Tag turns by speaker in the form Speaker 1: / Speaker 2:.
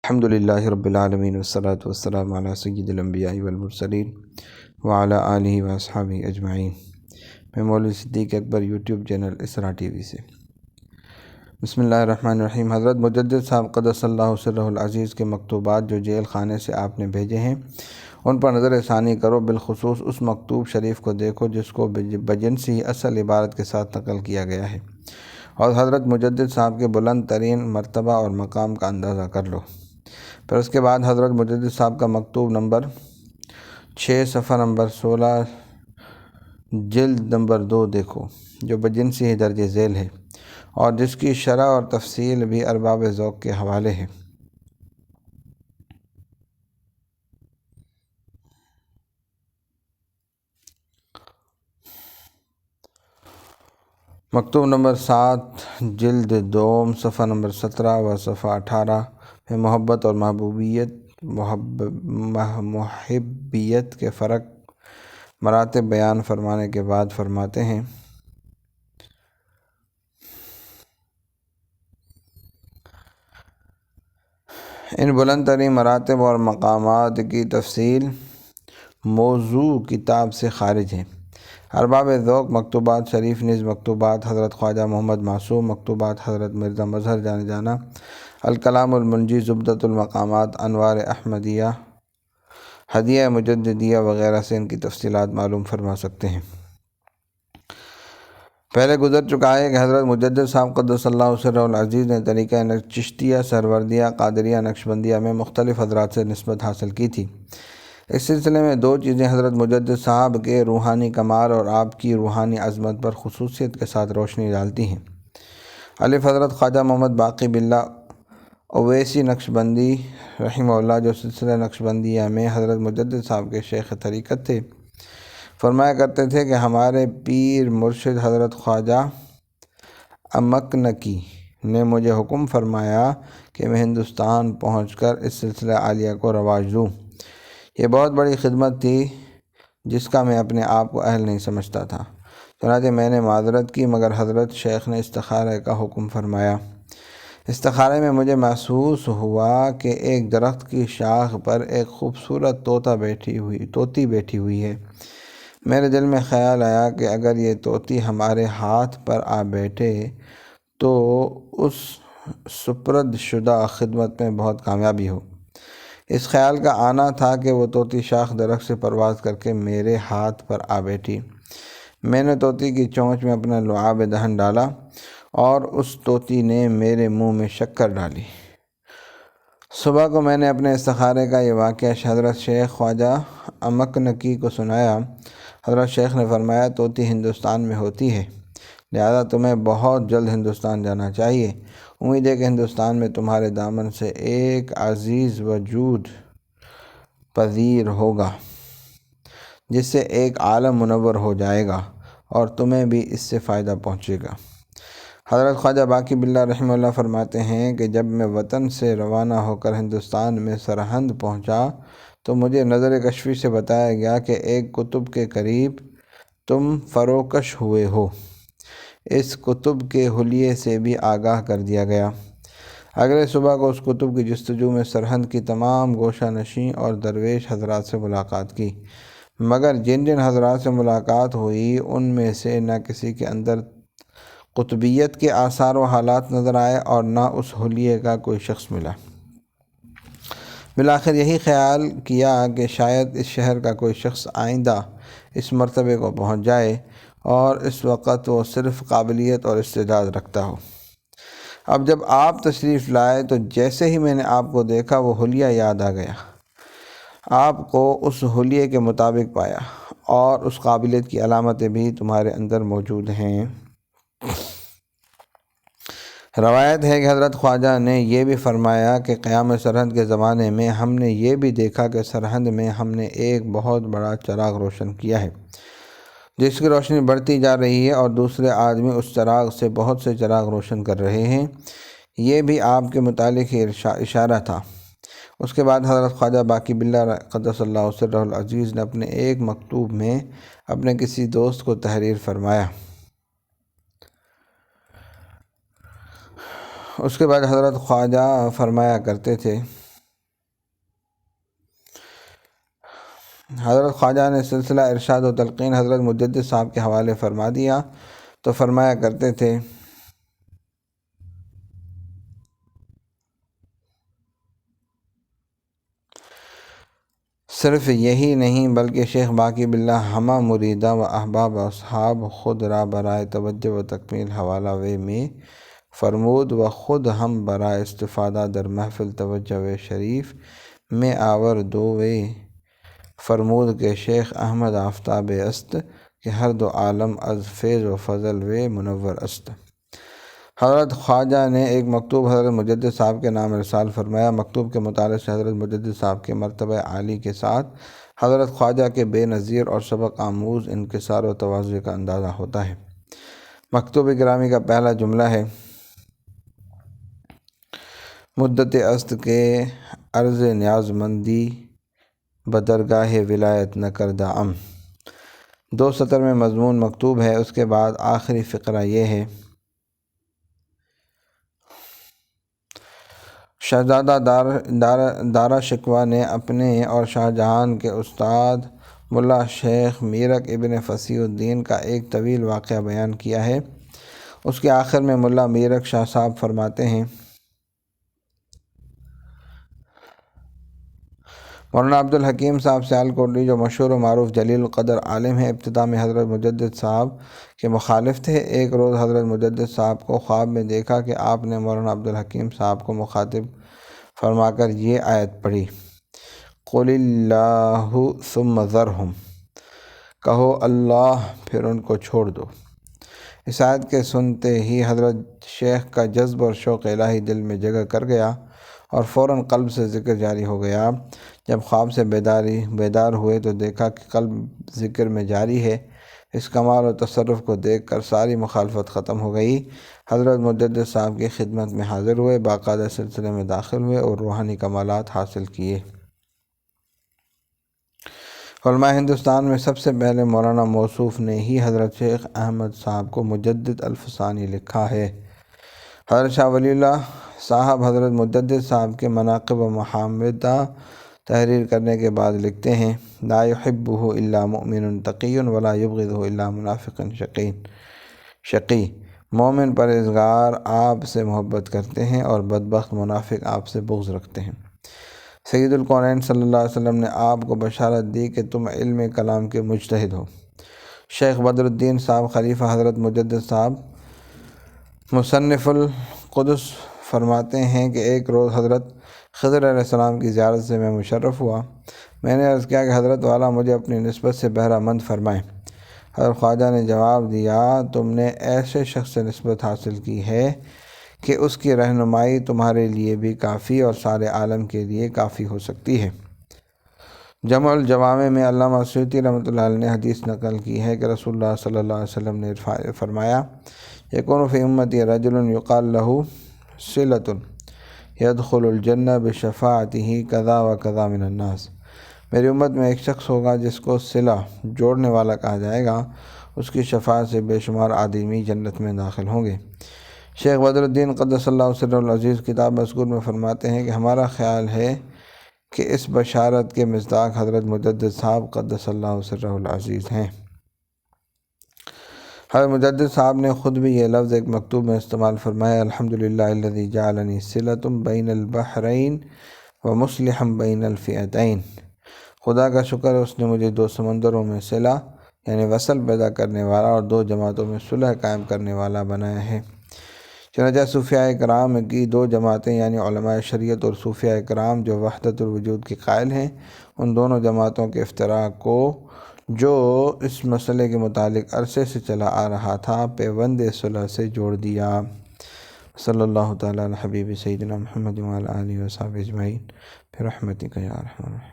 Speaker 1: الحمد للہ رب العالمین والصلاة والسلام علی سید الانبیاء والمرسلین وعلی آلہ واصحابہ اجمعین۔ میں مولوی صدیق اکبر یوٹیوب چینل اسرا ٹی وی سے۔ بسم اللہ الرحمن الرحیم۔ حضرت مجدد صاحب قدس اللہ سرہ العزیز کے مکتوبات جو جیل خانے سے آپ نے بھیجے ہیں ان پر نظر ثانی کرو، بالخصوص اس مکتوب شریف کو دیکھو جس کو بجنسی اصل عبارت کے ساتھ نقل کیا گیا ہے، اور حضرت مجدد صاحب کے بلند ترین مرتبہ اور مقام کا اندازہ کر لو۔ پھر اس کے بعد حضرت مجدد صاحب کا مکتوب نمبر 6 صفحہ نمبر 16 جلد نمبر 2 دیکھو، جو بجنسی درج ذیل ہے اور جس کی شرح اور تفصیل بھی ارباب ذوق کے حوالے ہے۔ مکتوب نمبر 7 جلد 2 صفحہ نمبر 17 و صفحہ 18 میں محبت اور محبیت کے فرق مراتب بیان فرمانے کے بعد فرماتے ہیں: ان بلند ترین مراتب اور مقامات کی تفصیل موضوع کتاب سے خارج ہے۔ ارباب ذوق مکتوبات شریف نیز مکتوبات حضرت خواجہ محمد معصوم، مکتوبات حضرت مرزا مظہر جانے جانا، الکلام المنجی، زبدۃ المقامات، انوار احمدیہ، ہدیہ مجددیہ وغیرہ سے ان کی تفصیلات معلوم فرما سکتے ہیں۔ پہلے گزر چکا ہے کہ حضرت مجدد صاحب قدس اللہ سرہ العزیز نے طریقہ چشتیہ، سہروردیہ، قادریہ، نقشبندیہ میں مختلف حضرات سے نسبت حاصل کی تھی۔ اس سلسلے میں دو چیزیں حضرت مجدد صاحب کے روحانی کمال اور آپ کی روحانی عظمت پر خصوصیت کے ساتھ روشنی ڈالتی ہیں۔ الف حضرت خواجہ محمد باقی باللہ اویسی نقشبندی رحمہ اللہ، جو سلسلہ نقشبندیہ میں حضرت مجدد صاحب کے شیخ طریقت تھے، فرمایا کرتے تھے کہ ہمارے پیر مرشد حضرت خواجہ امکنکی نے مجھے حکم فرمایا کہ میں ہندوستان پہنچ کر اس سلسلہ عالیہ کو رواج دوں۔ یہ بہت بڑی خدمت تھی جس کا میں اپنے آپ کو اہل نہیں سمجھتا تھا، چنانچہ میں نے معذرت کی، مگر حضرت شیخ نے استخارہ کا حکم فرمایا۔ استخارے میں مجھے محسوس ہوا کہ ایک درخت کی شاخ پر ایک خوبصورت طوطی بیٹھی ہوئی ہے۔ میرے دل میں خیال آیا کہ اگر یہ طوطی ہمارے ہاتھ پر آ بیٹھے تو اس سپرد شدہ خدمت میں بہت کامیابی ہو۔ اس خیال کا آنا تھا کہ وہ طوطی شاخ درخت سے پرواز کر کے میرے ہاتھ پر آ بیٹھی۔ میں نے طوطی کی چونچ میں اپنا لعاب دہن ڈالا اور اس طوطی نے میرے منہ میں شکر ڈالی۔ صبح کو میں نے اپنے استخارے کا یہ واقعہ حضرت شیخ خواجہ امکنکی کو سنایا۔ حضرت شیخ نے فرمایا، طوطی ہندوستان میں ہوتی ہے، لہذا تمہیں بہت جلد ہندوستان جانا چاہیے۔ امید ہے کہ ہندوستان میں تمہارے دامن سے ایک عزیز وجود پذیر ہوگا جس سے ایک عالم منور ہو جائے گا اور تمہیں بھی اس سے فائدہ پہنچے گا۔ حضرت خواجہ باقی باللہ رحمہ اللہ فرماتے ہیں کہ جب میں وطن سے روانہ ہو کر ہندوستان میں سرہند پہنچا تو مجھے نظر کشفی سے بتایا گیا کہ ایک کتب کے قریب تم فروکش ہوئے ہو۔ اس کتب کے حلیے سے بھی آگاہ کر دیا گیا۔ اگلے صبح کو اس کتب کی جستجو میں سرہند کی تمام گوشہ نشین اور درویش حضرات سے ملاقات کی، مگر جن جن حضرات سے ملاقات ہوئی ان میں سے نہ کسی کے اندر قطبیت کے آثار و حالات نظر آئے اور نہ اس حلیے کا کوئی شخص ملا۔ بالآخر یہی خیال کیا کہ شاید اس شہر کا کوئی شخص آئندہ اس مرتبے کو پہنچ جائے اور اس وقت وہ صرف قابلیت اور استعداد رکھتا ہو۔ اب جب آپ تشریف لائے تو جیسے ہی میں نے آپ کو دیکھا وہ حلیہ یاد آ گیا۔ آپ کو اس حلیے کے مطابق پایا اور اس قابلیت کی علامتیں بھی تمہارے اندر موجود ہیں۔ روایت ہے کہ حضرت خواجہ نے یہ بھی فرمایا کہ قیام سرہند کے زمانے میں ہم نے یہ بھی دیکھا کہ سرہند میں ہم نے ایک بہت بڑا چراغ روشن کیا ہے جس کی روشنی بڑھتی جا رہی ہے اور دوسرے آدمی اس چراغ سے بہت سے چراغ روشن کر رہے ہیں۔ یہ بھی آپ کے متعلق ہی اشارہ تھا۔ اس کے بعد حضرت خواجہ باقی باللہ قدس اللہ سرہ العزیز نے اپنے ایک مکتوب میں اپنے کسی دوست کو تحریر فرمایا۔ اس کے بعد حضرت خواجہ فرمایا کرتے تھے حضرت خواجہ نے سلسلہ ارشاد و تلقین حضرت مجدد صاحب کے حوالے فرما دیا تو فرمایا کرتے تھے، صرف یہی نہیں بلکہ شیخ باقی باللہ ہمہ مریدہ و احباب و اصحاب خود را برائے توجہ و تکمیل حوالہ وے میں فرمود و خود ہم برائے استفادہ در محفل توجہ و شریف میں آور دو وے فرمود کہ شیخ احمد آفتاب است کہ ہر دو عالم از فیض و فضل و منور است۔ حضرت خواجہ نے ایک مکتوب حضرت مجدد صاحب کے نام ارسال فرمایا۔ مکتوب کے مطالعے سے حضرت مجدد صاحب کے مرتبہ عالی کے ساتھ حضرت خواجہ کے بے نظیر اور سبق آموز انکسار و تواضع کا اندازہ ہوتا ہے۔ مکتوب گرامی کا پہلا جملہ ہے، مدت است کے عرض نیاز مندی بدرگاہ ولایت نہ کردہ ام۔ 2 سطر میں مضمون مکتوب ہے۔ اس کے بعد آخری فقرہ یہ ہے، شہزادہ دارا شکوہ نے اپنے اور شاہجہان کے استاد ملا شیخ میرک ابن فصیح الدین کا ایک طویل واقعہ بیان کیا ہے۔ اس کے آخر میں ملا میرک شاہ صاحب فرماتے ہیں، مولانا عبدالحکیم صاحب سیالکوٹی جو مشہور و معروف جلیل القدر عالم ہیں، ابتدا میں حضرت مجدد صاحب کے مخالف تھے۔ ایک روز حضرت مجدد صاحب کو خواب میں دیکھا کہ آپ نے مولانا عبدالحکیم صاحب کو مخاطب فرما کر یہ آیت پڑھی، قُلِ اللّٰهُ ثُمَّ ذَرْهُمْ، کہو اللہ پھر ان کو چھوڑ دو۔ اس آیت کے سنتے ہی حضرت شیخ کا جذب اور شوق الہی دل میں جگہ کر گیا اور فوراً قلب سے ذکر جاری ہو گیا۔ جب خواب سے بیدار ہوئے تو دیکھا کہ قلب ذکر میں جاری ہے۔ اس کمال و تصرف کو دیکھ کر ساری مخالفت ختم ہو گئی۔ حضرت مجدد صاحب کی خدمت میں حاضر ہوئے، باقاعدہ سلسلے میں داخل ہوئے اور روحانی کمالات حاصل کیے۔ علماء ہندوستان میں سب سے پہلے مولانا موصوف نے ہی حضرت شیخ احمد صاحب کو مجدد الفسانی لکھا ہے۔ حضرت شاہ ولی اللہ صاحب حضرت مجدد صاحب کے مناقب و محامدہ تحریر کرنے کے بعد لکھتے ہیں، لا يحبہ الا مؤمن تقی ولا یبغضہ الا منافق شقی۔ مومن پرہیزگار آپ سے محبت کرتے ہیں اور بدبخت منافق آپ سے بغض رکھتے ہیں۔ سید الکونین صلی اللہ علیہ وسلم نے آپ کو بشارت دی کہ تم علم کلام کے مجتہد ہو۔ شیخ بدر الدین صاحب خلیفہ حضرت مجدد صاحب مصنف القدس فرماتے ہیں کہ ایک روز حضرت خضر علیہ السلام کی زیارت سے میں مشرف ہوا۔ میں نے عرض کیا کہ حضرت والا مجھے اپنی نسبت سے بہرہ مند فرمائیں۔ حضرت خواجہ نے جواب دیا، تم نے ایسے شخص سے نسبت حاصل کی ہے کہ اس کی رہنمائی تمہارے لیے بھی کافی اور سارے عالم کے لیے کافی ہو سکتی ہے۔ جمع الجوامع میں علامہ سیوطی رحمۃ اللہ علیہ نے حدیث نقل کی ہے کہ رسول اللہ صلی اللہ علیہ وسلم نے فرمایا، یکون فی امتی رجل یقال لہ صلۃ یدخل الجنہ بشفاعتہ کذا و کذا من الناس۔ میری امت میں ایک شخص ہوگا جس کو صلہ جوڑنے والا کہا جائے گا، اس کی شفاعت سے بے شمار آدمی جنت میں داخل ہوں گے۔ شیخ بدر الدین قدس اللہ سرہ العزیز کتاب مذکور میں فرماتے ہیں کہ ہمارا خیال ہے کہ اس بشارت کے مصداق حضرت مجدد صاحب قدس اللہ سرہ العزیز ہیں۔ حضرت مجدد صاحب نے خود بھی یہ لفظ ایک مکتوب میں استعمال فرمایا، الحمدللہ الذی جعلنی صلۃ بین البحرین و مصلحا بین الفئتین۔ خدا کا شکر ہے اس نے مجھے 2 سمندروں میں صلہ یعنی وصل پیدا کرنے والا اور 2 جماعتوں میں صلح قائم کرنے والا بنایا ہے۔ چنانچہ صوفیاء کرام کی 2 جماعتیں یعنی علماء شریعت اور صوفیاء کرام جو وحدت الوجود کے قائل ہیں، ان دونوں جماعتوں کے افتراق کو جو اس مسئلے کے متعلق عرصے سے چلا آ رہا تھا پیوند صلح سے جوڑ دیا۔ صلی اللہ تعالیٰ علی حبیب سیدنا محمد وعلی آلہ وصحبہ اجمعین برحمتک یا ارحم الراحمین۔